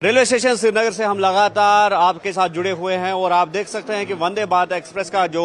Railway station Srinagar से हम लगातार आपके साथ जुड़े हुए हैं और आप देख सकते हैं कि वंदे भारत एक्सप्रेस का जो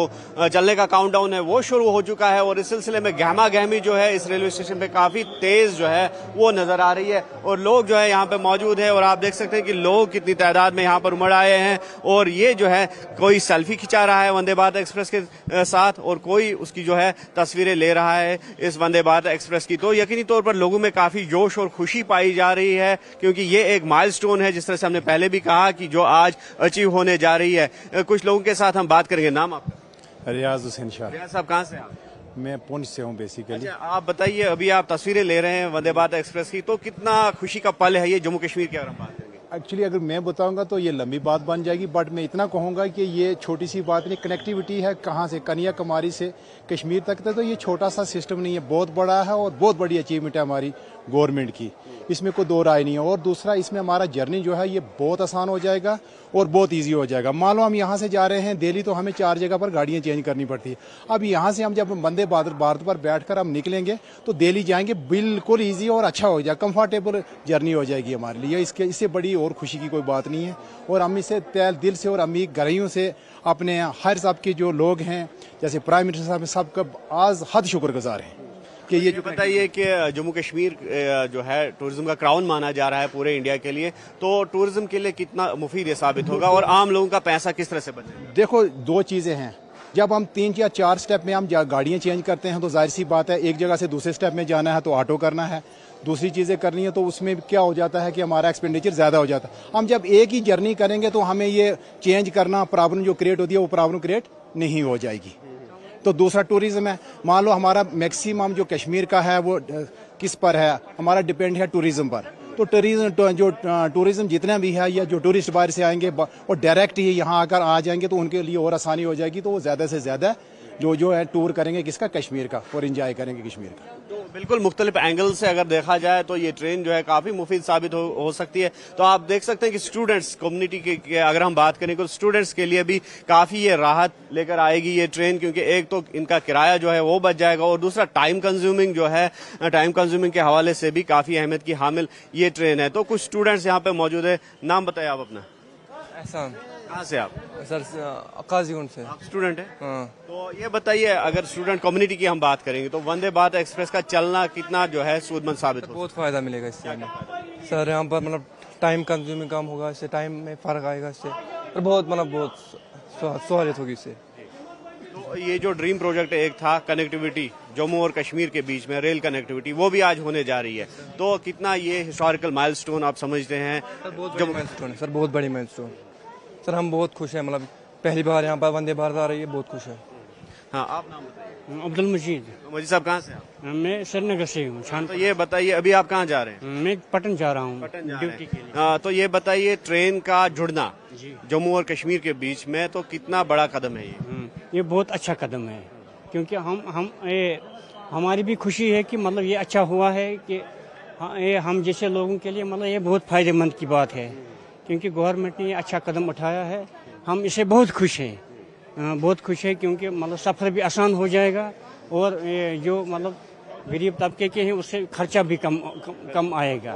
चलने का काउंटडाउन है वो शुरू हो चुका है और इस सिलसिले में गहमा गहमी जो है इस रेलवे स्टेशन पे काफी तेज जो है वो नजर आ रही है और लोग जो है यहाँ पे मौजूद है और आप देख सकते हैं कि लोग कितनी तादाद में यहाँ पर उमड़ आए हैं और ये जो है कोई सेल्फी खिंचा रहा है वंदे भारत एक्सप्रेस के साथ और कोई उसकी जो है तस्वीरें ले रहा है इस वंदे भारत एक्सप्रेस की। तो यकीनी तौर पर लोगों में काफी जोश और खुशी पाई जा रही है क्योंकि ये एक माइलस्टोन है जिस तरह से हमने पहले भी कहा कि जो आज अचीव होने जा रही है। कुछ लोगों के साथ हम बात करेंगे। नाम आपका? रियाज हुसैन शाह। रियाज साहब कहाँ से आप? मैं पुंछ से हूँ बेसिकली। अच्छा, आप बताइए, अभी आप तस्वीरें ले रहे हैं वंदे भारत एक्सप्रेस की, तो कितना खुशी का पल है ये जम्मू कश्मीर की अगर हम बात करेंगे? एक्चुअली अगर मैं बताऊंगा तो ये लंबी बात बन जाएगी, बट मैं इतना कहूंगा कि ये छोटी सी बात नहीं। कनेक्टिविटी है कहाँ से, कन्याकुमारी से कश्मीर तक, तो ये छोटा सा सिस्टम नहीं है, बहुत बड़ा है और बहुत बड़ी अचीवमेंट है हमारी गवर्नमेंट की, इसमें कोई दो राय नहीं है। और दूसरा, इसमें हमारा जर्नी जो है ये बहुत आसान हो जाएगा और बहुत ईजी हो जाएगा। मान लो हम यहाँ से जा रहे हैं दिल्ली, तो हमें 4 जगह पर गाड़ियाँ चेंज करनी पड़ती है। अब यहाँ से हम जब वंदे भारत पर बैठकर हम निकलेंगे तो दिल्ली जाएंगे, बिल्कुल ईजी और अच्छा हो जाएगा, कंफर्टेबल जर्नी हो जाएगी हमारे लिए। इससे बड़ी और खुशी की कोई बात नहीं है। और हम इसे दिल से और अमीर गहराइयों से अपने हर सब के जो लोग हैं, जैसे प्राइम मिनिस्टर साहब, सबका आज हद शुक्रगुजार हैं कि ये जो बताइए कि जम्मू कश्मीर जो है टूरिज्म का क्राउन माना जा रहा है पूरे इंडिया के लिए, तो टूरिज्म के लिए कितना मुफीद साबित होगा और आम लोगों का पैसा किस तरह से बचेगा? देखो, 2 चीजें हैं। जब हम 3 या 4 स्टेप में हम गाड़ियां चेंज करते हैं तो जाहिर सी बात है, एक जगह से दूसरे स्टेप में जाना है तो ऑटो करना है, दूसरी चीजें करनी है, तो उसमें क्या हो जाता है कि हमारा एक्सपेंडिचर ज्यादा हो जाता है। हम जब एक ही जर्नी करेंगे तो हमें ये चेंज करना, प्रॉब्लम जो क्रिएट होती है वो प्रॉब्लम क्रिएट नहीं हो जाएगी। तो दूसरा टूरिज्म है। मान लो हमारा मैक्सिमम जो कश्मीर का है वो किस पर है, हमारा डिपेंड है टूरिज्म पर। तो टूरिज्म जितना भी है, या जो टूरिस्ट बाहर से आएंगे और डायरेक्ट ही यहाँ आकर आ जाएंगे तो उनके लिए और आसानी हो जाएगी। तो वो ज्यादा से ज्यादा जो है टूर करेंगे किसका, कश्मीर का, और एंजॉय करेंगे कश्मीर का। तो बिल्कुल मुख्तलिफ एंगल से अगर देखा जाए तो ये ट्रेन जो है काफी मुफीद साबित हो सकती है। तो आप देख सकते हैं कि स्टूडेंट्स कम्युनिटी के अगर हम बात करें तो स्टूडेंट्स के लिए भी काफी ये राहत लेकर आएगी ये ट्रेन, क्योंकि एक तो इनका किराया जो है वो बच जाएगा और दूसरा टाइम कंज्यूमिंग जो है, टाइम कंज्यूमिंग के हवाले से भी काफी अहमियत की हामिल ये ट्रेन है। तो कुछ स्टूडेंट्स यहाँ पे मौजूद है। नाम बताइए आप अपना। एहसान। कहाँ से आप? सर, काजीगुंड से। आप स्टूडेंट हैं? हाँ। तो ये बताइए, अगर स्टूडेंट कम्युनिटी की हम बात करेंगे तो वंदे भारत एक्सप्रेस का चलना कितना जो है सूदमंद साबित हो? बहुत फायदा मिलेगा इससे हमें सर। यहाँ पर मतलब टाइम कंज्यूमिंग कम होगा, इससे टाइम में फर्क आएगा इससे, और बहुत सहूलियत होगी इससे। तो ये जो ड्रीम प्रोजेक्ट एक था कनेक्टिविटी जम्मू और कश्मीर के बीच में, रेल कनेक्टिविटी, वो भी आज होने जा रही है। तो कितना ये हिस्टोरिकल माइलस्टोन आप समझते हैं? सर बहुत बड़ी माइलस्टोन है सर, बहुत बड़ी माइलस्टोन। सर हम बहुत खुश हैं, मतलब पहली बार यहाँ पर वंदे भारत आ रही है, बहुत खुश है। हाँ, आप नाम बताइए। अब्दुल मजीद। मजीद साहब कहाँ से आप? मैं श्रीनगर से हूँ। तो ये बताइए, अभी आप कहाँ जा रहे हैं? मैं पटन जा रहा हूँ ड्यूटी के लिए। तो ये बताइए, ट्रेन का जुड़ना जम्मू और कश्मीर के बीच में तो कितना बड़ा कदम है ये बहुत अच्छा कदम है, क्योंकि हमारी भी खुशी है कि मतलब ये अच्छा हुआ है कि ये हम जैसे लोगों के लिए मतलब ये बहुत फायदेमंद की बात है, क्योंकि गवर्नमेंट ने ये अच्छा कदम उठाया है। हम इसे बहुत खुश हैं, बहुत खुश है, क्योंकि मतलब सफ़र भी आसान हो जाएगा और जो मतलब गरीब तबके के हैं उससे खर्चा भी कम आएगा।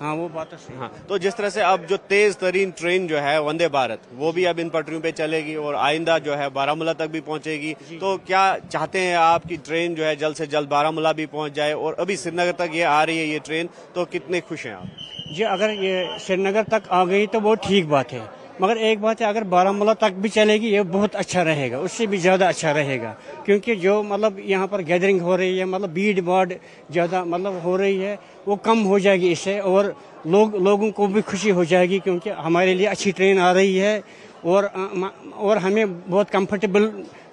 हाँ, वो बात तो सही। हाँ, तो जिस तरह से अब जो तेज तरीन ट्रेन जो है वंदे भारत, वो भी अब इन पटरियों पे चलेगी और आइंदा जो है बारामूला तक भी पहुंचेगी। तो क्या चाहते हैं आप कि ट्रेन जो है जल्द से जल्द बारामूला भी पहुंच जाए? और अभी श्रीनगर तक ये आ रही है ये ट्रेन, तो कितने खुश हैं आप? जी, अगर ये श्रीनगर तक आ गई तो वो ठीक बात है, मगर एक बात है, अगर बारामूला तक भी चलेगी ये बहुत अच्छा रहेगा, उससे भी ज़्यादा अच्छा रहेगा, क्योंकि जो मतलब यहाँ पर गैदरिंग हो रही है, मतलब भीड़ भाड़ ज़्यादा मतलब हो रही है, वो कम हो जाएगी इससे, और लोगों को भी खुशी हो जाएगी, क्योंकि हमारे लिए अच्छी ट्रेन आ रही है और हमें बहुत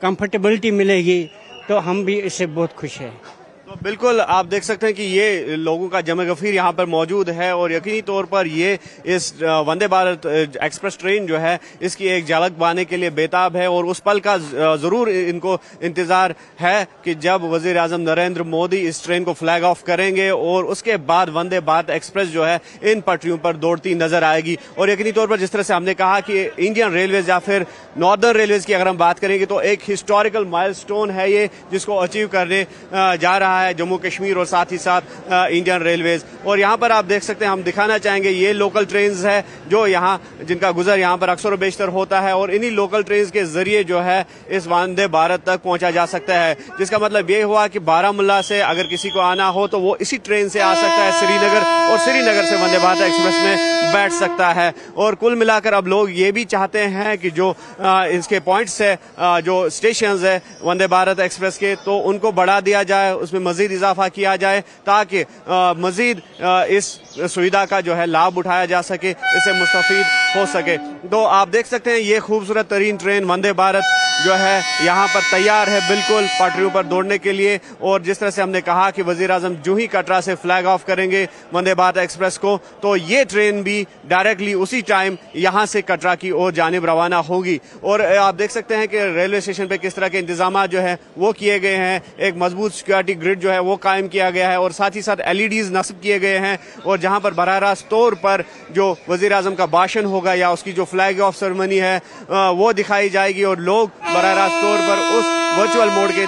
कंफर्टेबिलिटी मिलेगी, तो हम भी इससे बहुत खुश हैं। तो बिल्कुल आप देख सकते हैं कि ये लोगों का जमे गफीर यहाँ पर मौजूद है और यकीनी तौर पर ये इस वंदे भारत एक्सप्रेस ट्रेन जो है इसकी एक झलक पाने के लिए बेताब है और उस पल का जरूर इनको इंतजार है कि जब वजीर आजम नरेंद्र मोदी इस ट्रेन को फ्लैग ऑफ करेंगे और उसके बाद वंदे भारत एक्सप्रेस जो है इन पटरियों पर दौड़ती नजर आएगी। और यकीनी तौर पर जिस तरह से हमने कहा कि इंडियन रेलवेज या फिर नॉर्दर्न रेलवेज की अगर हम बात करेंगे तो एक हिस्टोरिकल माइलस्टोन है ये, जिसको अचीव करने जा रहा रहा है जम्मू कश्मीर और साथ ही साथ इंडियन रेलवेज। और यहाँ पर आप देख सकते हैं, हम दिखाना चाहेंगे, ये लोकल ट्रेन्स है जो यहाँ जिनका गुजर यहाँ पर अक्सर बेशतर होता है और इन्हीं लोकल ट्रेन्स के जरिए जो है इस वंदे भारत तक पहुंचा जा सकता है। जिसका मतलब ये हुआ कि बारामूला से अगर किसी को आना हो तो वो इसी ट्रेन से आ सकता है श्रीनगर, और श्रीनगर से वंदे भारत एक्सप्रेस में बैठ सकता है। और कुल मिलाकर अब लोग ये भी चाहते हैं कि जो इसके पॉइंट्स है, जो स्टेशंस है वंदे भारत एक्सप्रेस के, तो उनको बढ़ा दिया जाए, उसमें मजीद इजाफा किया जाए ताकि मजीद इस सुविधा का जो है लाभ उठाया जा सके, इससे मुस्तफीद हो सके। तो आप देख सकते हैं ये खूबसूरत तरीन ट्रेन वंदे भारत जो है यहाँ पर तैयार है बिल्कुल पटरियों पर दौड़ने के लिए। और जिस तरह से हमने कहा कि वजीर आजम जो ही कटरा से फ्लैग ऑफ करेंगे वंदे भारत एक्सप्रेस को, तो ये ट्रेन भी डायरेक्टली उसी टाइम यहाँ से कटरा की ओर जानिब रवाना होगी। और आप देख सकते हैं कि रेलवे स्टेशन पे किस तरह के इंतजाम जो है वो किए गए हैं। एक मजबूत सिक्योरिटी ग्रिड जो है वो कायम किया गया है और साथ ही साथ LEDs नस्ब किए गए हैं। और जहाँ पर बराह रास्त तौर पर जो वजीर आजम का भाषण होगा या उसकी जो फ्लैग ऑफ सेरेमनी है वो दिखाई जाएगी और लोग बराह रास्त तौर पर उस वर्चुअल मोड के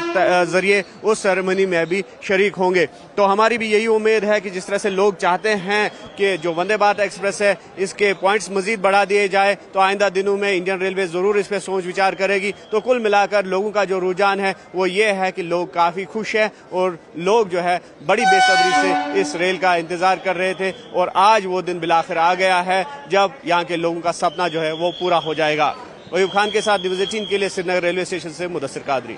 जरिए उस सेरेमनी में भी शरीक होंगे। तो हमारी भी यही उम्मीद है कि जिस तरह से लोग चाहते हैं कि जो वंदे भारत एक्सप्रेस है इसके पॉइंट्स मजीद बढ़ा दिए जाए, तो आइंदा दिनों में इंडियन रेलवे जरूर इस पर सोच विचार करेगी। तो कुल मिलाकर लोगों का जो रुझान है वो ये है कि लोग काफ़ी खुश हैं और लोग जो है बड़ी बेसब्री से इस रेल का इंतज़ार कर रहे थे और आज वो दिन बिलाखिर आ गया है जब यहाँ के लोगों का सपना जो है वो पूरा हो जाएगा। अयूब खान के साथ न्यूज़ 18 के लिए श्रीनगर रेलवे स्टेशन से मुदस्सिर कादरी।